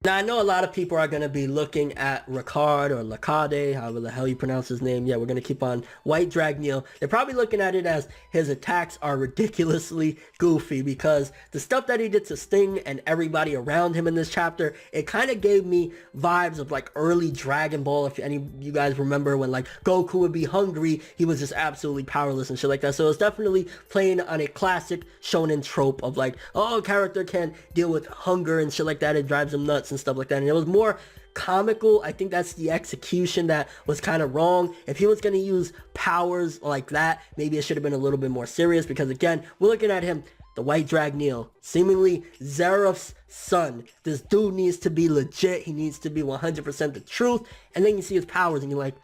Now, I know a lot of people are going to be looking at Ricard or Lacade, however the hell you pronounce his name. Yeah, we're going to keep on White Dragneel. They're probably looking at it as his attacks are ridiculously goofy because the stuff that he did to Sting and everybody around him in this chapter, it kind of gave me vibes of like early Dragon Ball. If any of you guys remember when like Goku would be hungry, he was just absolutely powerless and shit like that. So it's definitely playing on a classic shonen trope of like, oh, a character can't deal with hunger and shit like that. It drives him nuts and stuff like that, and it was more comical. I think that's the execution that was kind of wrong. If he was going to use powers like that, maybe it should have been a little bit more serious, because again, we're looking at him, the White Dragneel, seemingly Zeref's son. This dude needs to be legit. He needs to be 100% the truth. And then you see his powers and you're like,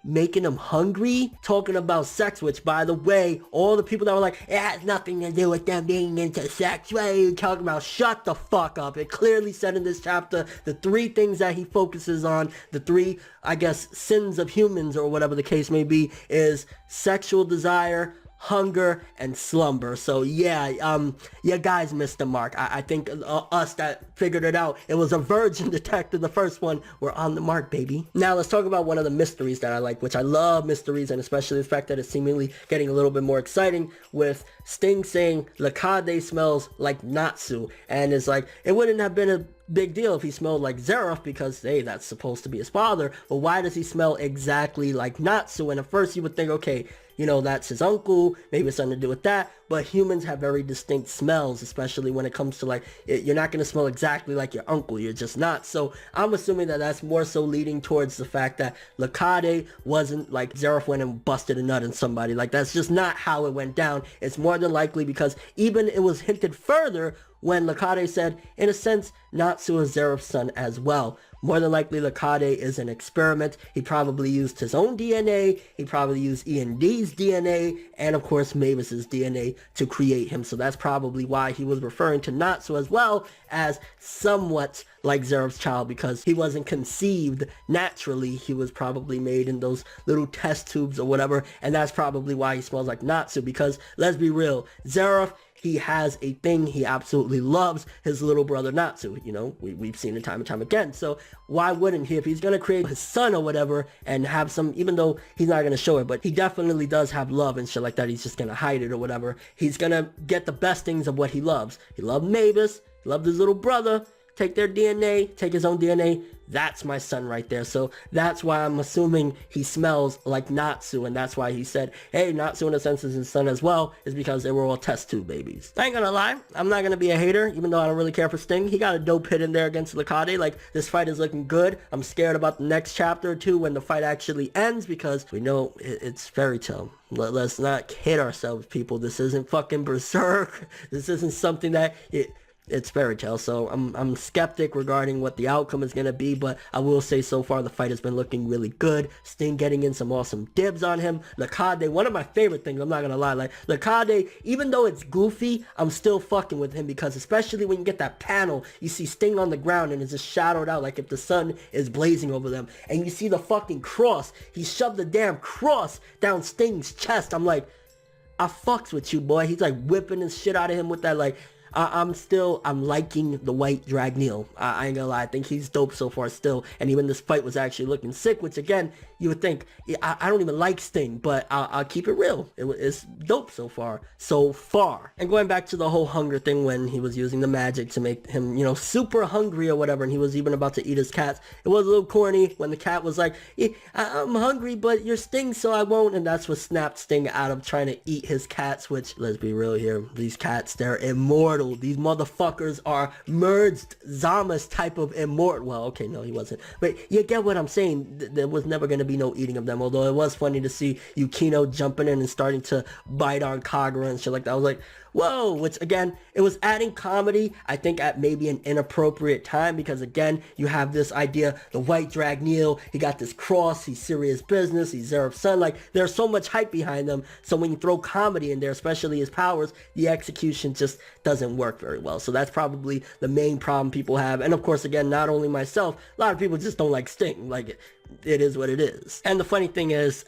making him hungry, talking about sex, which by the way, all the people that were like, it has nothing to do with them being into sex, what are you talking about? Shut the fuck up. It clearly said in this chapter, the three things that he focuses on, the three, I guess, sins of humans or whatever the case may be, is sexual desire, hunger, and slumber. So yeah, you guys missed the mark. I think us that figured it out, it was a virgin detective, the first one, we're on the mark, baby. Now let's talk about one of the mysteries that I like, which I love mysteries, and especially the fact that it's seemingly getting a little bit more exciting with Sting saying Lacade smells like Natsu, and it's like, it wouldn't have been a big deal if he smelled like Zeref because, hey, that's supposed to be his father, but why does he smell exactly like Natsu? And at first you would think, okay, you know, that's his uncle, maybe it's something to do with that, but humans have very distinct smells, especially when it comes to like, you're not going to smell exactly like your uncle, you're just not. So I'm assuming that that's more so leading towards the fact that Lacade wasn't like Zeref went and busted a nut in somebody. Like, that's just not how it went down. It's more than likely because even it was hinted further when Lacade said, in a sense, Natsu is Zeref's son as well. More than likely, Lacade is an experiment. He probably used his own DNA, he probably used E&D's DNA, and of course Mavis's DNA to create him. So that's probably why he was referring to Natsu as well as somewhat like Zeref's child, because he wasn't conceived naturally. He was probably made in those little test tubes or whatever, and that's probably why he smells like Natsu, because let's be real, Zeref, he has a thing he absolutely loves, his little brother Natsu. You know, we've seen it time and time again. So why wouldn't he? If he's going to create his son or whatever and have some, even though he's not going to show it, but he definitely does have love and shit like that. He's just going to hide it or whatever. He's going to get the best things of what he loves. He loved Mavis, he loved his little brother. Take their DNA, take his own DNA. That's my son right there. So that's why I'm assuming he smells like Natsu, and that's why he said, hey, Natsu in a sense is his son as well, is because they were all test tube babies. I ain't gonna lie, I'm not gonna be a hater, even though I don't really care for Sting. He got a dope hit in there against Lacade. Like, this fight is looking good. I'm scared about the next chapter or two when the fight actually ends, because we know it's fairy tale. Let's not kid ourselves, people. This isn't fucking Berserk. This isn't something that it's fairy tale. So I'm skeptic regarding what the outcome is going to be, but I will say so far the fight has been looking really good. Sting getting in some awesome dibs on him. Lacade, one of my favorite things, I'm not going to lie, like Lacade, even though it's goofy, I'm still fucking with him, because especially when you get that panel, you see Sting on the ground and it's just shadowed out like if the sun is blazing over them, and you see the fucking cross, he shoved the damn cross down Sting's chest. I'm like, I fucks with you, boy. He's like whipping his shit out of him with that, like, I'm liking the White Dragneel. I ain't gonna lie, I think he's dope so far still, and even this fight was actually looking sick, which again, you would think, I don't even like Sting, but I'll keep it real. It's dope so far. And going back to the whole hunger thing, when he was using the magic to make him, you know, super hungry or whatever, and he was even about to eat his cats, it was a little corny when the cat was like, I'm hungry, but you're Sting, so I won't, and that's what snapped Sting out of trying to eat his cats, which, let's be real here, these cats, they're immortal. These motherfuckers are merged Zama's type of immortal. Well, okay, no, he wasn't. But you get what I'm saying. There was never going to be no eating of them. Although it was funny to see Yukino jumping in and starting to bite on Kagura and shit like that. I was like, whoa, which again, it was adding comedy, I think at maybe an inappropriate time, because again, you have this idea, the White Dragneel, he got this cross, he's serious business, he's Zeref's son, like, there's so much hype behind them, so when you throw comedy in there, especially his powers, the execution just doesn't work very well. So that's probably the main problem people have, and of course, again, not only myself, a lot of people just don't like Sting, like, it is what it is. And the funny thing is,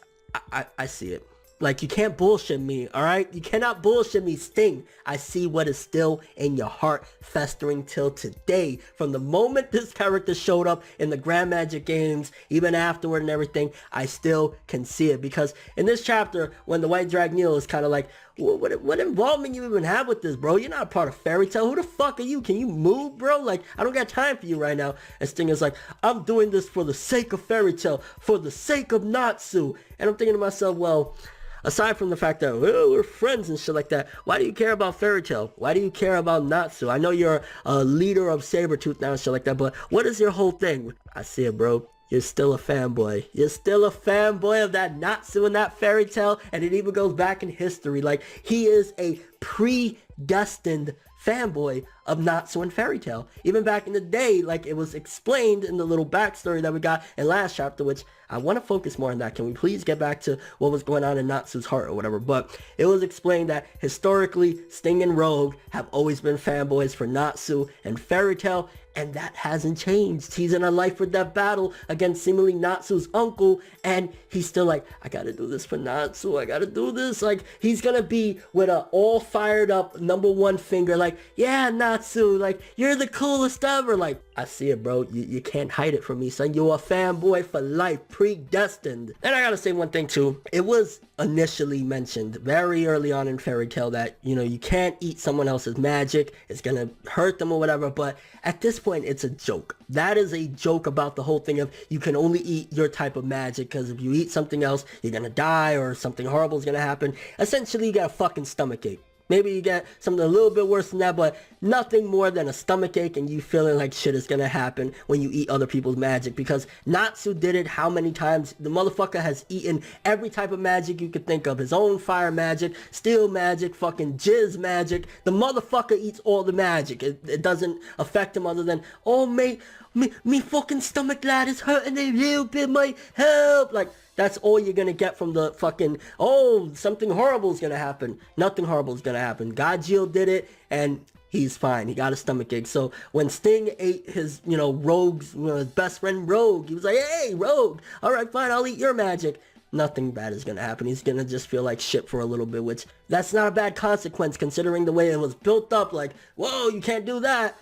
I see it. Like, you can't bullshit me, alright? You cannot bullshit me, Sting. I see what is still in your heart, festering till today. From the moment this character showed up in the Grand Magic games, even afterward and everything, I still can see it. Because in this chapter, when the White Dragneel is kind of like, what involvement you even have with this, bro? You're not a part of Fairy Tail. Who the fuck are you? Can you move, bro? Like, I don't got time for you right now. And Sting is like, I'm doing this for the sake of Fairy Tail, for the sake of Natsu. And I'm thinking to myself, well, aside from the fact that, well, we're friends and shit like that, why do you care about Fairy Tail? Why do you care about Natsu? I know you're a leader of Sabretooth now and shit like that, but what is your whole thing? I see it, bro. You're still a fanboy. You're still a fanboy of that Natsu and that Fairy Tail, and it even goes back in history. Like, he is a predestined fanboy of Natsu and Fairy Tail. Even back in the day, like it was explained in the little backstory that we got in last chapter, which I want to focus more on that. Can we please get back to what was going on in Natsu's heart or whatever? But it was explained that historically, Sting and Rogue have always been fanboys for Natsu and Fairy Tail, and that hasn't changed. He's in a life or death battle against seemingly Natsu's uncle, and he's still like, I gotta do this for Natsu, I gotta do this. Like, he's gonna be with a all fired up #1 finger, like, yeah, Natsu, like, you're the coolest ever. Like, I see it, bro. You can't hide it from me, son. You're a fanboy for life, predestined. And I gotta say one thing too. It was initially mentioned very early on in Fairy Tail that, you know, you can't eat someone else's magic. It's gonna hurt them or whatever. But at this point, it's a joke. That is a joke about the whole thing of you can only eat your type of magic, because if you eat something else, you're gonna die or something horrible is gonna happen. Essentially, you got a fucking stomachache. Maybe you get something a little bit worse than that, but nothing more than a stomachache and you feeling like shit is gonna happen when you eat other people's magic. Because Natsu did it how many times? The motherfucker has eaten every type of magic you could think of. His own fire magic, steel magic, fucking jizz magic. The motherfucker eats all the magic. It doesn't affect him other than, oh, mate, me fucking stomach lad is hurting a little bit, my help. Like, that's all you're gonna get from the fucking, oh, something horrible is gonna happen. Nothing horrible is gonna happen. Godjiel did it, and he's fine. He got a stomachache. So when Sting ate his, you know, Rogue's, you know, his best friend Rogue, he was like, hey, Rogue, all right, fine, I'll eat your magic. Nothing bad is gonna happen. He's gonna just feel like shit for a little bit, which that's not a bad consequence considering the way it was built up. Like, whoa, you can't do that.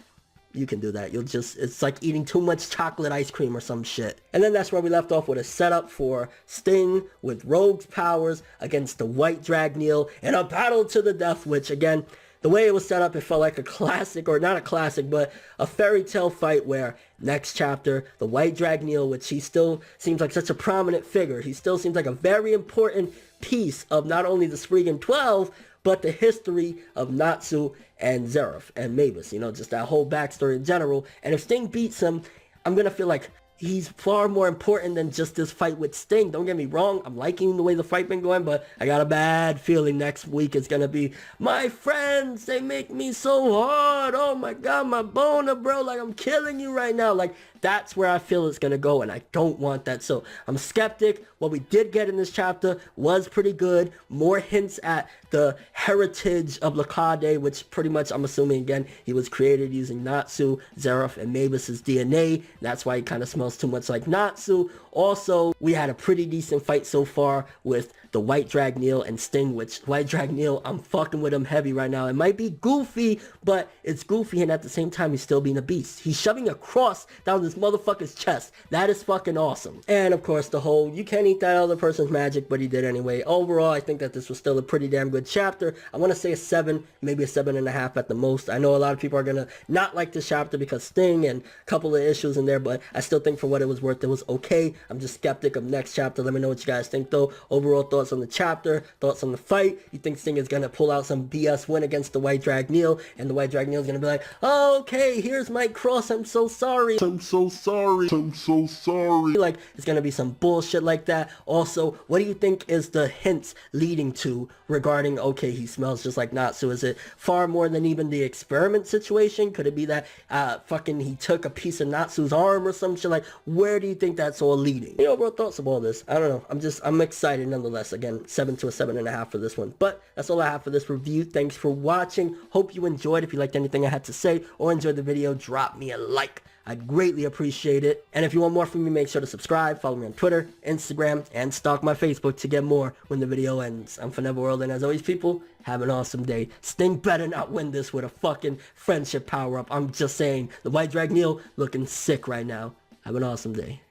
You can do that. You'll just, it's like eating too much chocolate ice cream or some shit. And then that's where we left off with a setup for Sting with Rogue's powers against the White Dragneel in a battle to the death, which again, the way it was set up, it felt like a classic, or not a classic, but a Fairy Tail fight where next chapter, the White Dragneel, which he still seems like such a prominent figure. He still seems like a very important piece of not only the Spriggan 12, but the history of Natsu and Zeref and Mavis, you know, just that whole backstory in general. And if Sting beats him, I'm gonna feel like he's far more important than just this fight with Sting. Don't get me wrong, I'm liking the way the fight been going, but I got a bad feeling next week it's gonna be, my friends, they make me so hard, oh my god, my boner, bro, like I'm killing you right now. Like, that's where I feel it's gonna go, and I don't want that. So I'm skeptic. What we did get in this chapter was pretty good. More hints at the heritage of Lakade, which pretty much, I'm assuming again, he was created using Natsu, Zeref, and Mavis's DNA. That's why he kind of smells too much like Natsu. Also, we had a pretty decent fight so far with the White Dragneel and Sting, which White Dragneel, I'm fucking with him heavy right now. It might be goofy, but it's goofy, and at the same time, he's still being a beast. He's shoving a cross down this motherfucker's chest. That is fucking awesome. And of course, the whole, you can't eat that other person's magic, but he did anyway. Overall, I think that this was still a pretty damn good chapter. I want to say a 7, maybe a 7.5 at the most. I know a lot of people are gonna not like this chapter because Sting and a couple of issues in there, but I still think for what it was worth, it was okay. I'm just skeptic of next chapter. Let me know what you guys think though. Overall thoughts on the chapter, thoughts on the fight. You think Sting is gonna pull out some BS win against the White Dragneel, and the White Dragneel is gonna be like, oh, okay, here's my cross, I'm so sorry. I'm so sorry. I'm so sorry. Like, it's gonna be some bullshit like that. Also, what do you think is the hints leading to regarding, okay, he smells just like Natsu? Is it far more than even the experiment situation? Could it be that fucking he took a piece of Natsu's arm or some shit? Like, where do you think that's all leading? Your overall thoughts of all this? I don't know. I'm excited nonetheless. Again, 7 to a 7.5 for this one. But that's all I have for this review. Thanks for watching. Hope you enjoyed. If you liked anything I had to say or enjoyed the video, drop me a like. I'd greatly appreciate it. And if you want more from me, make sure to subscribe, follow me on Twitter, Instagram, and stalk my Facebook to get more when the video ends. I'm ForneverWorld, and as always, people, have an awesome day. Sting better not win this with a fucking friendship power-up. I'm just saying, the White Dragneel looking sick right now. Have an awesome day.